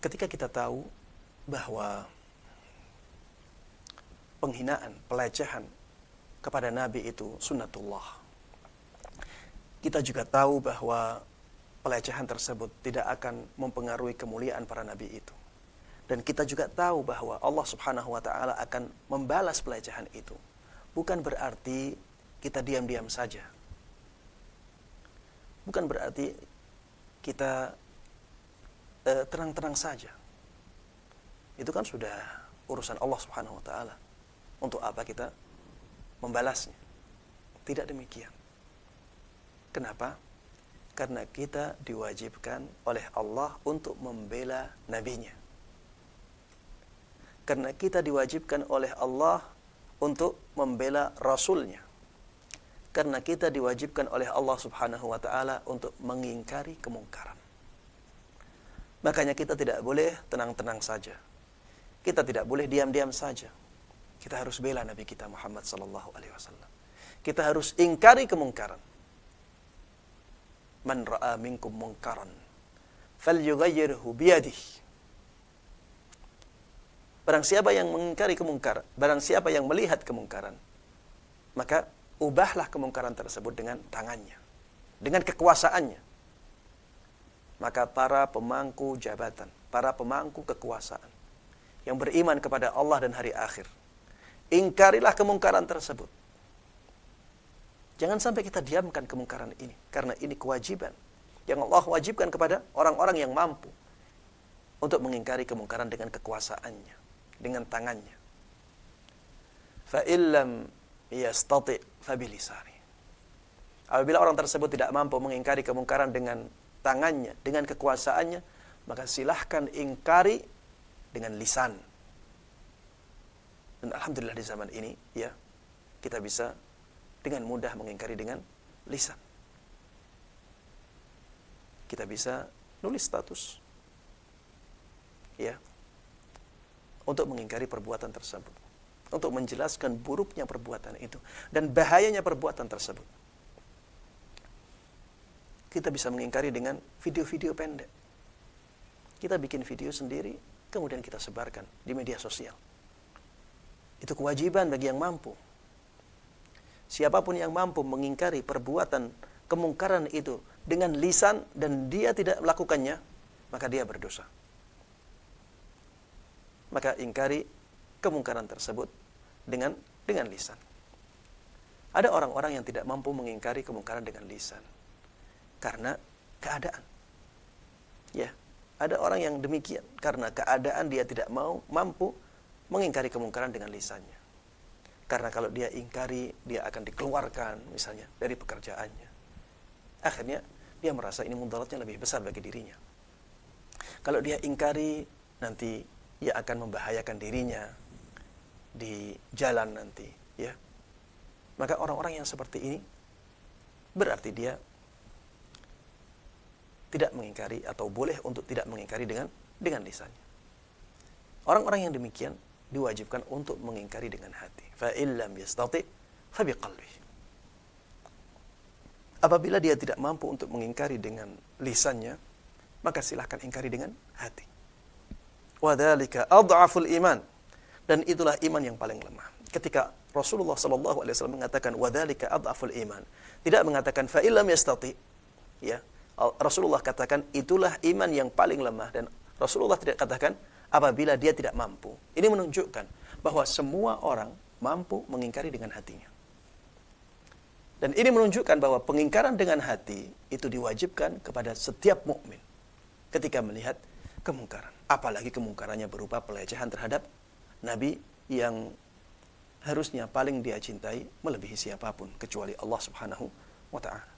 ketika kita tahu bahwa penghinaan, pelecehan kepada Nabi itu sunnatullah, kita juga tahu bahwa pelecehan tersebut tidak akan mempengaruhi kemuliaan para Nabi itu. Dan kita juga tahu bahwa Allah Subhanahu wa Ta'ala akan membalas pelecehan itu. Bukan berarti kita diam-diam saja. Bukan berarti kita tenang-tenang saja. Itu kan sudah urusan Allah Subhanahu wa Ta'ala. Untuk apa kita membalasnya? Tidak demikian. Kenapa? Karena kita diwajibkan oleh Allah untuk membela nabinya. Karena kita diwajibkan oleh Allah untuk membela rasulnya. Karena kita diwajibkan oleh Allah Subhanahu wa Ta'ala untuk mengingkari kemungkaran. Makanya kita tidak boleh tenang-tenang saja. Kita tidak boleh diam-diam saja. Kita harus bela Nabi kita Muhammad sallallahu alaihi wasallam. Kita harus ingkari kemungkaran. Man ra'a minkum munkaran falyughayyirhu biyadihi. Barang siapa yang mengingkari kemungkaran, barang siapa yang melihat kemungkaran, maka ubahlah kemungkaran tersebut dengan tangannya, dengan kekuasaannya. Maka para pemangku jabatan, para pemangku kekuasaan yang beriman kepada Allah dan hari akhir, ingkarilah kemungkaran tersebut. Jangan sampai kita diamkan kemungkaran ini, karena ini kewajiban yang Allah wajibkan kepada orang-orang yang mampu untuk mengingkari kemungkaran dengan kekuasaannya, dengan tangannya. Fa illam yastati' fa bilisani. Apabila orang tersebut tidak mampu mengingkari kemungkaran dengan tangannya, dengan kekuasaannya, maka silahkan ingkari dengan lisan. Dan alhamdulillah di zaman ini, ya, kita bisa dengan mudah mengingkari dengan lisan. Kita bisa nulis status, ya, untuk mengingkari perbuatan tersebut, untuk menjelaskan buruknya perbuatan itu dan bahayanya perbuatan tersebut. Kita bisa mengingkari dengan video-video pendek. Kita bikin video sendiri, kemudian kita sebarkan di media sosial. Itu kewajiban bagi yang mampu. Siapapun yang mampu mengingkari perbuatan kemungkaran itu dengan lisan dan dia tidak melakukannya, maka dia berdosa. Maka ingkari kemungkaran tersebut dengan lisan. Ada orang-orang yang tidak mampu mengingkari kemungkaran dengan lisan karena keadaan. Ya, ada orang yang demikian karena keadaan dia tidak mampu mengingkari kemungkaran dengan lisannya. Karena kalau dia ingkari, dia akan dikeluarkan misalnya dari pekerjaannya. Akhirnya dia merasa ini mudaratnya lebih besar bagi dirinya. Kalau dia ingkari, nanti ia akan membahayakan dirinya di jalan nanti, ya. Maka orang-orang yang seperti ini berarti dia tidak mengingkari atau boleh untuk tidak mengingkari dengan lisannya. Orang-orang yang demikian diwajibkan untuk mengingkari dengan hati. Fa illam yastati' fa biqalbihi. Apabila dia tidak mampu untuk mengingkari dengan lisannya, maka silahkan ingkari dengan hati. Wa dzalika adhaful iman. Dan itulah iman yang paling lemah. Ketika Rasulullah sallallahu alaihi wasallam mengatakan wa dzalika adhaful iman, tidak mengatakan fa illam yastati', ya. Rasulullah katakan itulah iman yang paling lemah, dan Rasulullah tidak katakan apabila dia tidak mampu. Ini menunjukkan bahwa semua orang mampu mengingkari dengan hatinya. Dan ini menunjukkan bahwa pengingkaran dengan hati itu diwajibkan kepada setiap mukmin ketika melihat kemungkaran. Apalagi kemungkarannya berupa pelecehan terhadap Nabi yang harusnya paling dia cintai melebihi siapapun kecuali Allah Subhanahu wa Ta'ala.